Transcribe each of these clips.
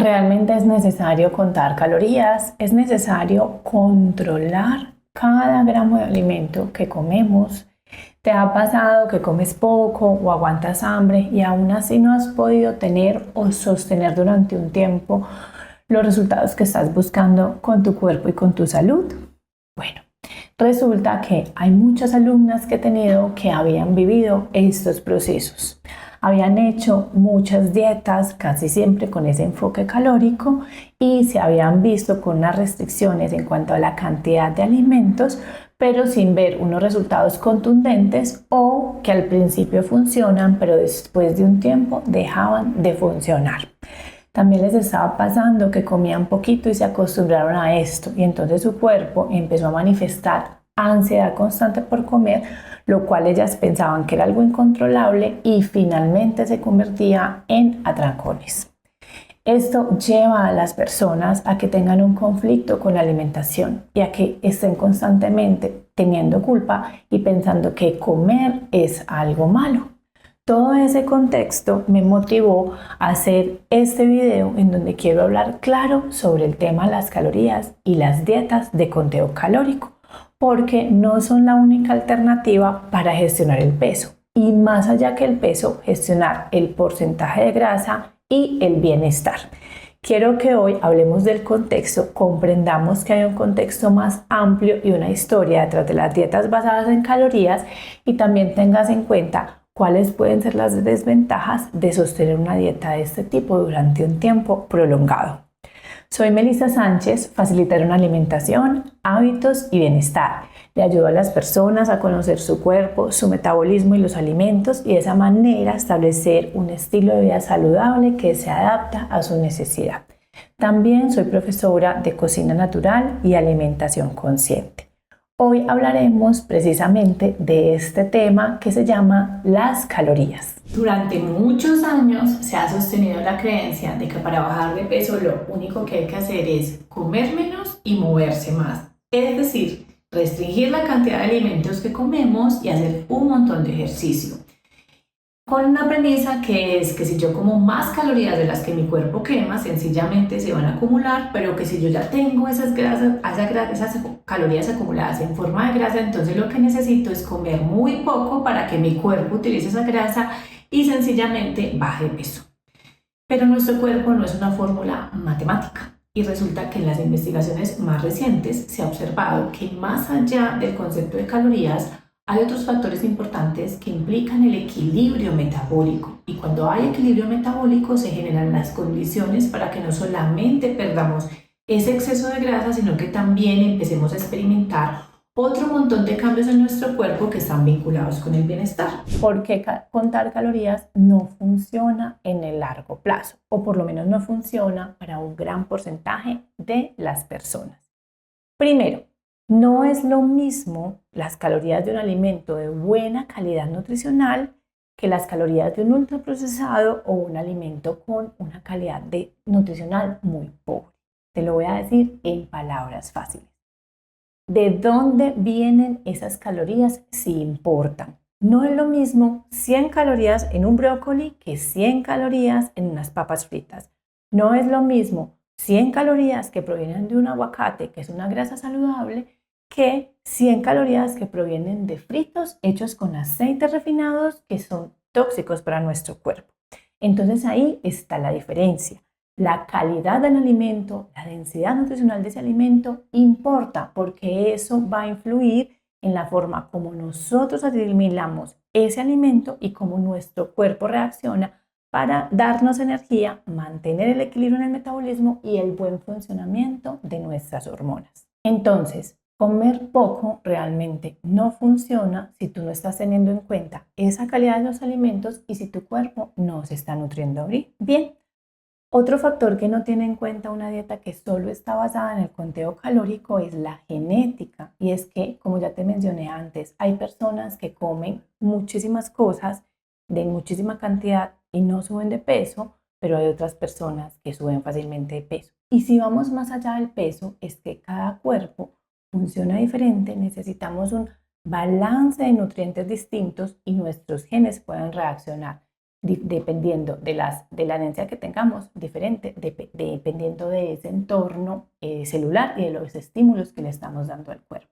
Realmente es necesario contar calorías, es necesario controlar cada gramo de alimento que comemos. ¿Te ha pasado que comes poco o aguantas hambre y aún así no has podido tener o sostener durante un tiempo los resultados que estás buscando con tu cuerpo y con tu salud? Bueno, resulta que hay muchas alumnas que he tenido que habían vivido estos procesos. Habían hecho muchas dietas, casi siempre con ese enfoque calórico, y se habían visto con unas restricciones en cuanto a la cantidad de alimentos, pero sin ver unos resultados contundentes, o que al principio funcionan, pero después de un tiempo dejaban de funcionar. También les estaba pasando que comían poquito y se acostumbraron a esto, y entonces su cuerpo empezó a manifestar ansiedad constante por comer, lo cual ellas pensaban que era algo incontrolable y finalmente se convertía en atracones. Esto lleva a las personas a que tengan un conflicto con la alimentación y a que estén constantemente teniendo culpa y pensando que comer es algo malo. Todo ese contexto me motivó a hacer este video en donde quiero hablar claro sobre el tema de las calorías y las dietas de conteo calórico, porque no son la única alternativa para gestionar el peso, y más allá que el peso, gestionar el porcentaje de grasa y el bienestar. Quiero que hoy hablemos del contexto, comprendamos que hay un contexto más amplio y una historia detrás de las dietas basadas en calorías, y también tengas en cuenta cuáles pueden ser las desventajas de sostener una dieta de este tipo durante un tiempo prolongado. Soy Melissa Sánchez, facilitadora en alimentación, hábitos y bienestar. Le ayudo a las personas a conocer su cuerpo, su metabolismo y los alimentos, y de esa manera establecer un estilo de vida saludable que se adapta a su necesidad. También soy profesora de cocina natural y alimentación consciente. Hoy hablaremos precisamente de este tema que se llama las calorías. Durante muchos años se ha sostenido la creencia de que para bajar de peso lo único que hay que hacer es comer menos y moverse más. Es decir, restringir la cantidad de alimentos que comemos y hacer un montón de ejercicio. Con una premisa que es que si yo como más calorías de las que mi cuerpo quema, sencillamente se van a acumular, pero que si yo ya tengo esas calorías acumuladas en forma de grasa, entonces lo que necesito es comer muy poco para que mi cuerpo utilice esa grasa y sencillamente baje de peso. Pero nuestro cuerpo no es una fórmula matemática, y resulta que en las investigaciones más recientes se ha observado que más allá del concepto de calorías, hay otros factores importantes que implican el equilibrio metabólico, y cuando hay equilibrio metabólico se generan las condiciones para que no solamente perdamos ese exceso de grasa, sino que también empecemos a experimentar otro montón de cambios en nuestro cuerpo que están vinculados con el bienestar. Porque contar calorías no funciona en el largo plazo, o por lo menos no funciona para un gran porcentaje de las personas. Primero, no es lo mismo las calorías de un alimento de buena calidad nutricional que las calorías de un ultraprocesado o un alimento con una calidad nutricional muy pobre. Te lo voy a decir en palabras fáciles. ¿De dónde vienen esas calorías? Sí importan. No es lo mismo 100 calorías en un brócoli que 100 calorías en unas papas fritas. No es lo mismo 100 calorías que provienen de un aguacate, que es una grasa saludable, que 100 calorías que provienen de fritos hechos con aceites refinados que son tóxicos para nuestro cuerpo. Entonces ahí está la diferencia. La calidad del alimento, la densidad nutricional de ese alimento importa, porque eso va a influir en la forma como nosotros asimilamos ese alimento y cómo nuestro cuerpo reacciona para darnos energía, mantener el equilibrio en el metabolismo y el buen funcionamiento de nuestras hormonas. Entonces, comer poco realmente no funciona si tú no estás teniendo en cuenta esa calidad de los alimentos y si tu cuerpo no se está nutriendo bien. Otro factor que no tiene en cuenta una dieta que solo está basada en el conteo calórico es la genética. Y es que, como ya te mencioné antes, hay personas que comen muchísimas cosas de muchísima cantidad y no suben de peso, pero hay otras personas que suben fácilmente de peso. Y si vamos más allá del peso, es que cada cuerpo funciona diferente, necesitamos un balance de nutrientes distintos y nuestros genes pueden reaccionar dependiendo de la herencia que tengamos, diferente, dependiendo de ese entorno celular y de los estímulos que le estamos dando al cuerpo.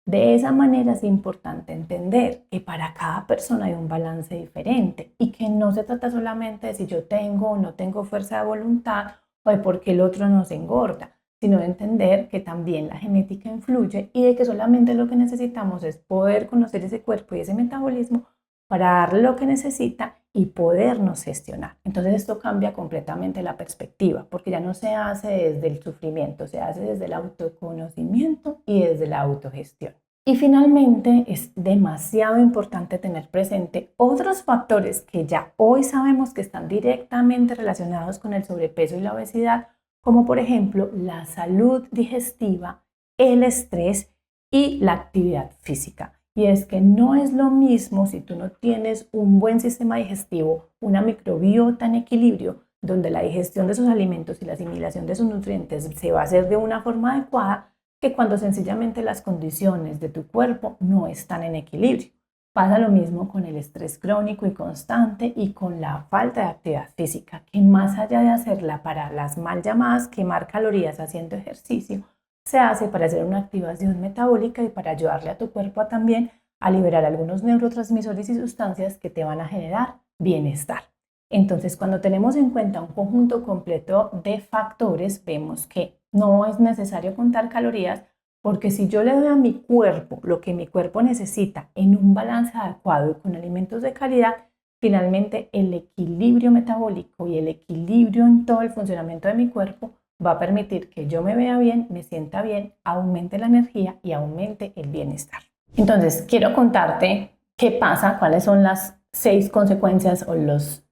De esa manera es importante entender que para cada persona hay un balance diferente y que no se trata solamente de si yo tengo o no tengo fuerza de voluntad o de por qué el otro nos engorda, sino de entender que también la genética influye y de que solamente lo que necesitamos es poder conocer ese cuerpo y ese metabolismo para darle lo que necesita y podernos gestionar. Entonces esto cambia completamente la perspectiva, porque ya no se hace desde el sufrimiento, se hace desde el autoconocimiento y desde la autogestión. Y finalmente es demasiado importante tener presente otros factores que ya hoy sabemos que están directamente relacionados con el sobrepeso y la obesidad, como por ejemplo la salud digestiva, el estrés y la actividad física. Y es que no es lo mismo si tú no tienes un buen sistema digestivo, una microbiota en equilibrio, donde la digestión de esos alimentos y la asimilación de sus nutrientes se va a hacer de una forma adecuada, que cuando sencillamente las condiciones de tu cuerpo no están en equilibrio. Pasa lo mismo con el estrés crónico y constante y con la falta de actividad física, que más allá de hacerla para las mal llamadas quemar calorías haciendo ejercicio, se hace para hacer una activación metabólica y para ayudarle a tu cuerpo también a liberar algunos neurotransmisores y sustancias que te van a generar bienestar. Entonces, cuando tenemos en cuenta un conjunto completo de factores, vemos que no es necesario contar calorías, porque si yo le doy a mi cuerpo lo que mi cuerpo necesita en un balance adecuado y con alimentos de calidad, finalmente el equilibrio metabólico y el equilibrio en todo el funcionamiento de mi cuerpo va a permitir que yo me vea bien, me sienta bien, aumente la energía y aumente el bienestar. Entonces, quiero contarte qué pasa, cuáles son las 6 consecuencias o los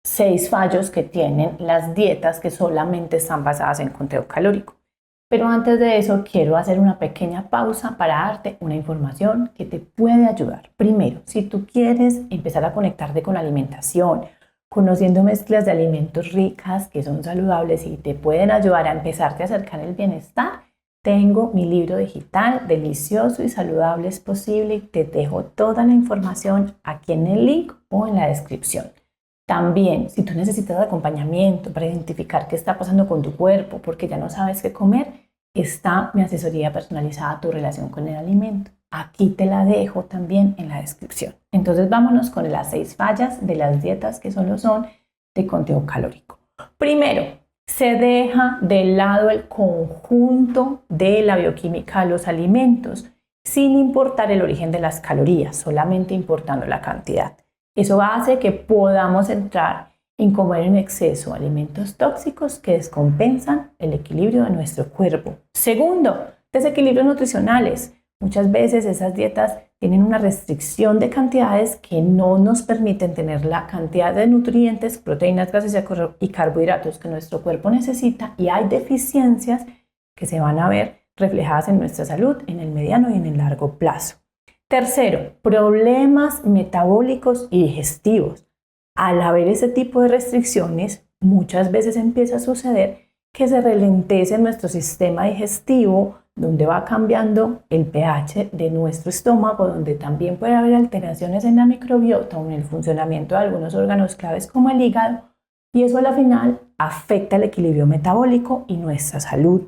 6 fallos que tienen las dietas que solamente están basadas en conteo calórico. Pero antes de eso, quiero hacer una pequeña pausa para darte una información que te puede ayudar. Primero, si tú quieres empezar a conectarte con la alimentación, conociendo mezclas de alimentos ricas que son saludables y te pueden ayudar a empezarte a acercar el bienestar, tengo mi libro digital Delicioso y Saludable es Posible y te dejo toda la información aquí en el link o en la descripción. También, si tú necesitas acompañamiento para identificar qué está pasando con tu cuerpo porque ya no sabes qué comer, está mi asesoría personalizada a tu relación con el alimento. Aquí te la dejo también en la descripción. Entonces vámonos con las 6 fallas de las dietas que solo son de conteo calórico. Primero, se deja de lado el conjunto de la bioquímica de los alimentos, sin importar el origen de las calorías, solamente importando la cantidad. Eso hace que podamos entrar en comer en exceso alimentos tóxicos que descompensan el equilibrio de nuestro cuerpo. Segundo, desequilibrios nutricionales. Muchas veces esas dietas tienen una restricción de cantidades que no nos permiten tener la cantidad de nutrientes, proteínas, grasas y carbohidratos que nuestro cuerpo necesita, y hay deficiencias que se van a ver reflejadas en nuestra salud en el mediano y en el largo plazo. Tercero, problemas metabólicos y digestivos. Al haber ese tipo de restricciones, muchas veces empieza a suceder que se ralentice nuestro sistema digestivo, donde va cambiando el pH de nuestro estómago, donde también puede haber alteraciones en la microbiota o en el funcionamiento de algunos órganos claves como el hígado, y eso a la final afecta el equilibrio metabólico y nuestra salud.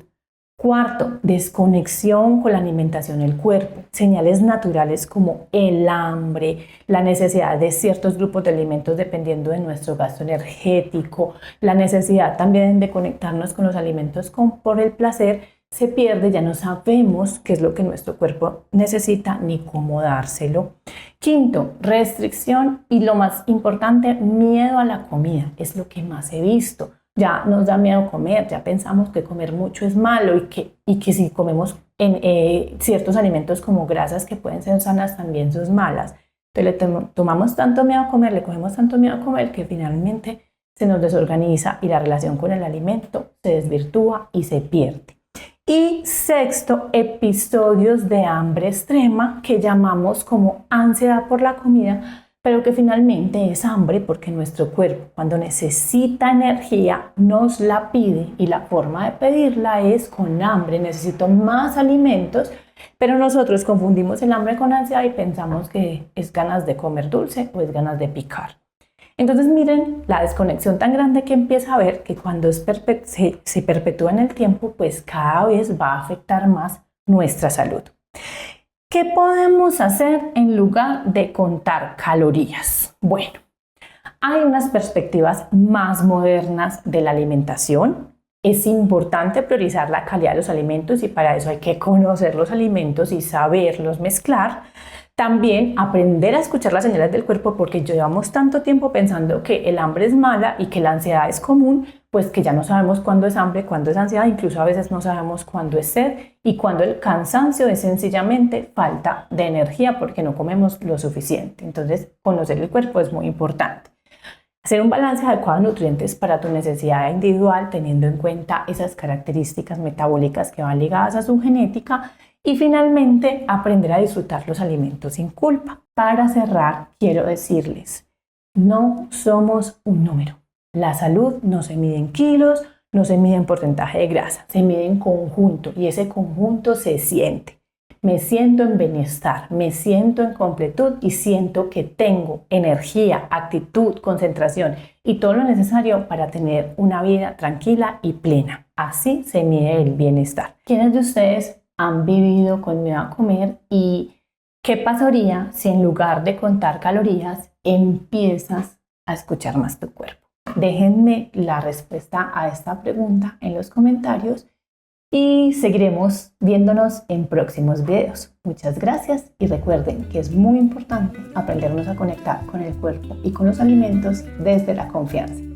Cuarto, desconexión con la alimentación del cuerpo. Señales naturales como el hambre, la necesidad de ciertos grupos de alimentos dependiendo de nuestro gasto energético, la necesidad también de conectarnos con los alimentos por el placer, se pierde, ya no sabemos qué es lo que nuestro cuerpo necesita ni cómo dárselo. Quinto, restricción y lo más importante, miedo a la comida. Es lo que más he visto. Ya nos da miedo comer, ya pensamos que comer mucho es malo y que si comemos ciertos alimentos como grasas que pueden ser sanas también son malas. Entonces le tomamos tanto miedo a comer, le cogemos tanto miedo a comer que finalmente se nos desorganiza y la relación con el alimento se desvirtúa y se pierde. Y sexto, episodios de hambre extrema que llamamos como ansiedad por la comida, pero que finalmente es hambre porque nuestro cuerpo, cuando necesita energía, nos la pide, y la forma de pedirla es con hambre. Necesito más alimentos, pero nosotros confundimos el hambre con ansiedad y pensamos que es ganas de comer dulce o es ganas de picar. Entonces miren la desconexión tan grande que empieza a haber, que cuando se perpetúa en el tiempo, pues cada vez va a afectar más nuestra salud. ¿Qué podemos hacer en lugar de contar calorías? Bueno, hay unas perspectivas más modernas de la alimentación. Es importante priorizar la calidad de los alimentos y para eso hay que conocer los alimentos y saberlos mezclar. También aprender a escuchar las señales del cuerpo, porque llevamos tanto tiempo pensando que el hambre es mala y que la ansiedad es común, pues que ya no sabemos cuándo es hambre, cuándo es ansiedad, incluso a veces no sabemos cuándo es sed y cuándo el cansancio es sencillamente falta de energía porque no comemos lo suficiente. Entonces, conocer el cuerpo es muy importante. Hacer un balance adecuado de nutrientes para tu necesidad individual, teniendo en cuenta esas características metabólicas que van ligadas a su genética. Y finalmente, aprender a disfrutar los alimentos sin culpa. Para cerrar, quiero decirles, no somos un número. La salud no se mide en kilos, no se mide en porcentaje de grasa, se mide en conjunto y ese conjunto se siente. Me siento en bienestar, me siento en completud y siento que tengo energía, actitud, concentración y todo lo necesario para tener una vida tranquila y plena. Así se mide el bienestar. ¿Quiénes de ustedes han vivido con miedo a comer y qué pasaría si en lugar de contar calorías empiezas a escuchar más tu cuerpo? Déjenme la respuesta a esta pregunta en los comentarios y seguiremos viéndonos en próximos videos. Muchas gracias y recuerden que es muy importante aprendernos a conectar con el cuerpo y con los alimentos desde la confianza.